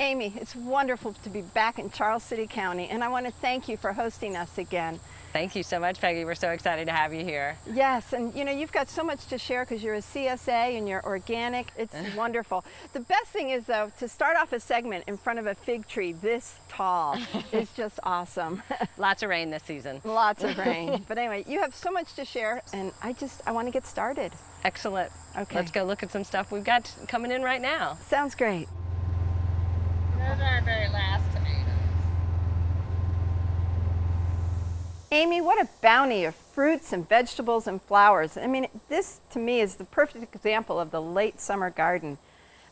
Amy, it's wonderful to be back in Charles City County, and I want to thank you for hosting us again. Thank you so much, Peggy. We're so excited to have you here. Yes, and you know, you've got so much to share because you're a CSA and you're organic. It's wonderful. The best thing is, though, to start off a segment in front of a fig tree this tall is just awesome. Lots of rain this season. Lots of rain. But anyway, you have so much to share, and I want to get started. Excellent. Okay. Let's go look at some stuff we've got coming in right now. Sounds great. Those are our very last tomatoes. Amy, what a bounty of fruits and vegetables and flowers. I mean, this to me is the perfect example of the late summer garden.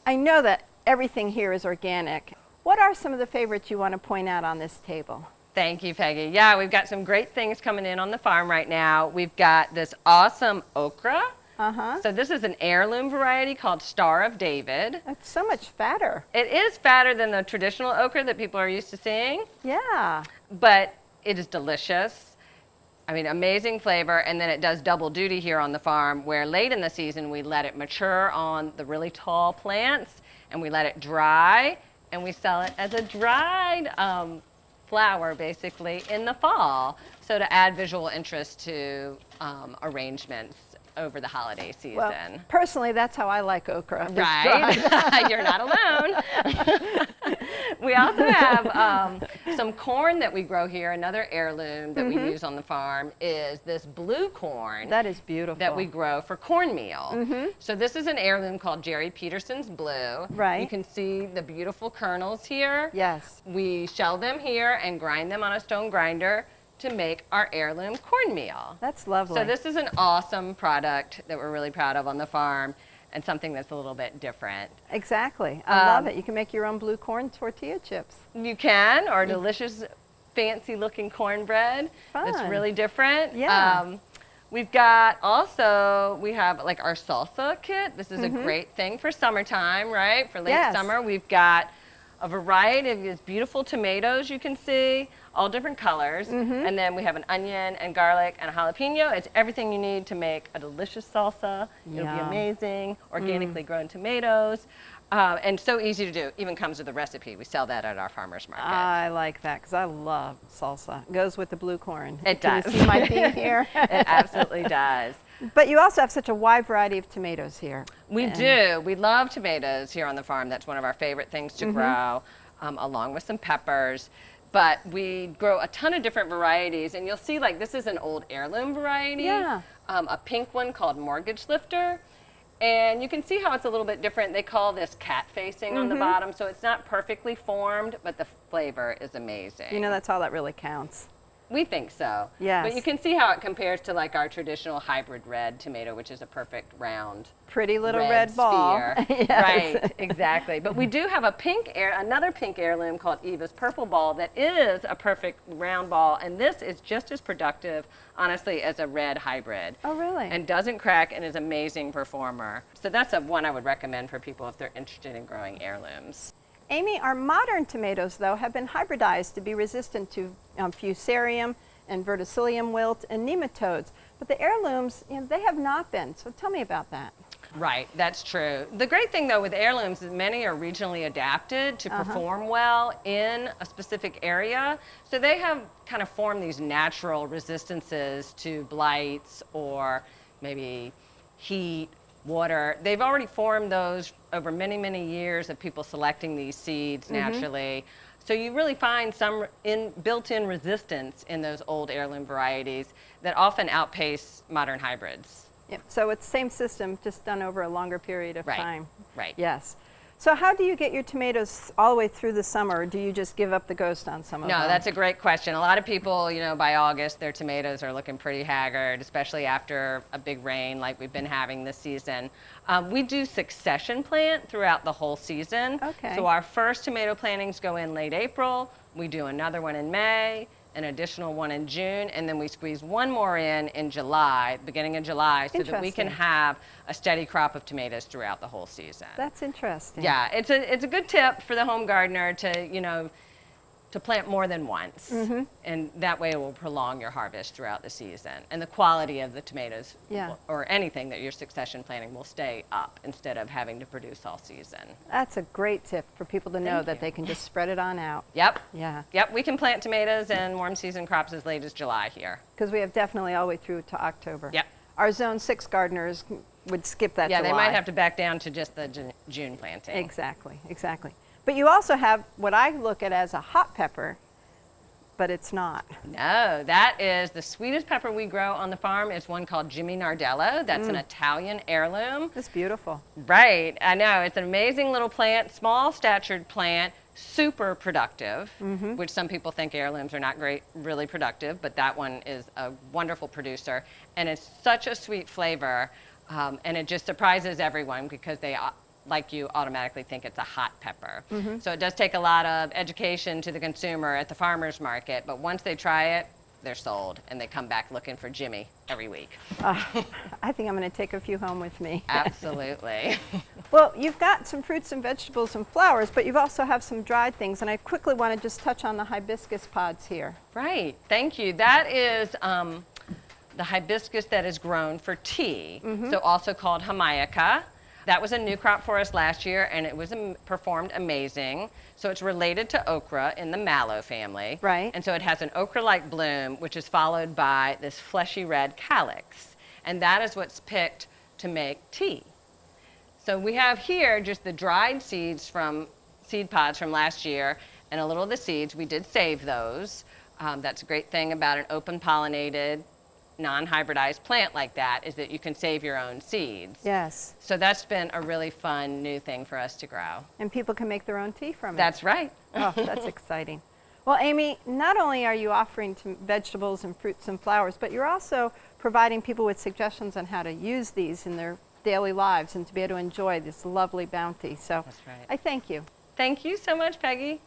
I know that everything here is organic. What are some of the favorites you want to point out on this table? Thank you, Peggy. Yeah, we've got some great things coming in on the farm right now. We've got this awesome okra. So this is an heirloom variety called Star of David. It's so much fatter. It is fatter than the traditional okra that people are used to seeing. Yeah. But it is delicious. I mean, amazing flavor, and then it does double duty here on the farm, where late in the season we let it mature on the really tall plants, and we let it dry, and we sell it as a dried flower, basically, in the fall, so to add visual interest to arrangements over the holiday season. Well, personally, that's how I like okra. Right. You're not alone. We also have some corn that we grow here. Another heirloom that we use on the farm is this blue corn. That is beautiful. That we grow for cornmeal. So this is an heirloom called Jerry Peterson's Blue. Right. You can see the beautiful kernels here. Yes. We shell them here and grind them on a stone grinder to make our heirloom cornmeal. That's lovely. So this is an awesome product that we're really proud of on the farm, and something that's a little bit different. Exactly. I love it. You can make your own blue corn tortilla chips. You can, or delicious, fancy looking cornbread. Fun. That's really different. Yeah. We've got also, we have like our salsa kit. This is a great thing for summertime, right? For late summer. We've got a variety of these beautiful tomatoes you can see, all different colors. And then we have an onion and garlic and a jalapeno. It's everything you need to make a delicious salsa. It'll be amazing. Organically grown tomatoes. And so easy to do. Even comes with a recipe. We sell that at our farmer's market. I like that because I love salsa. It goes with the blue corn. It Can does. you see my theme here? It absolutely does. But you also have such a wide variety of tomatoes here. We do. We love tomatoes here on the farm. That's one of our favorite things to grow, along with some peppers. But we grow a ton of different varieties. And you'll see, like, this is an old heirloom variety. Yeah. A pink one called Mortgage Lifter. And you can see how it's a little bit different. They call this cat facing on the bottom. So it's not perfectly formed, but the flavor is amazing. You know, that's all that really counts. We think so. Yes. But you can see how it compares to like our traditional hybrid red tomato, which is a perfect round, pretty little red ball. Sphere. Yes. Right, exactly. But we do have a another pink heirloom called Eva's Purple Ball that is a perfect round ball, and this is just as productive, honestly, as a red hybrid. Oh, really? And doesn't crack and is an amazing performer. So that's one I would recommend for people if they're interested in growing heirlooms. Amy, our modern tomatoes, though, have been hybridized to be resistant to fusarium and verticillium wilt and nematodes. But the heirlooms, you know, they have not been. So tell me about that. Right, that's true. The great thing, though, with heirlooms is many are regionally adapted to perform well in a specific area. So they have kind of formed these natural resistances to blights or maybe heat, water. They've already formed those over many, many years of people selecting these seeds naturally. So you really find some built-in resistance in those old heirloom varieties that often outpace modern hybrids. Yep. So it's the same system, just done over a longer period of time. Right. Yes. So how do you get your tomatoes all the way through the summer, or do you just give up the ghost on some of them? No, that's a great question. A lot of people, you know, by August, their tomatoes are looking pretty haggard, especially after a big rain like we've been having this season. We do succession plant throughout the whole season. Okay. So our first tomato plantings go in late April. We do another one in May, an additional one in June, and then we squeeze one more in July, beginning of July, so that we can have a steady crop of tomatoes throughout the whole season. That's interesting. Yeah, it's a good tip for the home gardener to, you know, to plant more than once. And that way it will prolong your harvest throughout the season. And the quality of the tomatoes or anything that you're succession planting will stay up instead of having to produce all season. That's a great tip for people to know that they can just spread it on out. Yep. Yeah. Yep, we can plant tomatoes and warm season crops as late as July here. Because we have definitely all the way through to October. Yep. Our Zone 6 gardeners would skip that Yeah, July. they might have to back down to just the June planting. Exactly, exactly. But you also have what I look at as a hot pepper, but it's not. No, that is the sweetest pepper we grow on the farm. It's one called Jimmy Nardello. That's an Italian heirloom. It's beautiful. Right, I know. It's an amazing little plant, small statured plant, super productive, which some people think heirlooms are not really productive, but that one is a wonderful producer. And it's such a sweet flavor, and it just surprises everyone because they, like you, automatically think it's a hot pepper. So it does take a lot of education to the consumer at the farmer's market, but once they try it, they're sold, and they come back looking for Jimmy every week. I think I'm going to take a few home with me. Absolutely. Well, you've got some fruits and vegetables and flowers, but you also have some dried things, and I quickly want to just touch on the hibiscus pods here. Right, thank you. That is the hibiscus that is grown for tea, so also called Jamaica. That was a new crop for us last year, and it was performed amazing. So it's related to okra in the mallow family. Right. And so it has an okra-like bloom, which is followed by this fleshy red calyx. And that is what's picked to make tea. So we have here just the dried seeds from seed pods from last year, and a little of the seeds. We did save those. That's a great thing about an open pollinated, non-hybridized plant like that is that you can save your own seeds. Yes. So that's been a really fun new thing for us to grow. And people can make their own tea from it. That's right. Oh, that's exciting. Well, Amy, not only are you offering vegetables and fruits and flowers, but you're also providing people with suggestions on how to use these in their daily lives and to be able to enjoy this lovely bounty. So That's right. I thank you. Thank you so much, Peggy.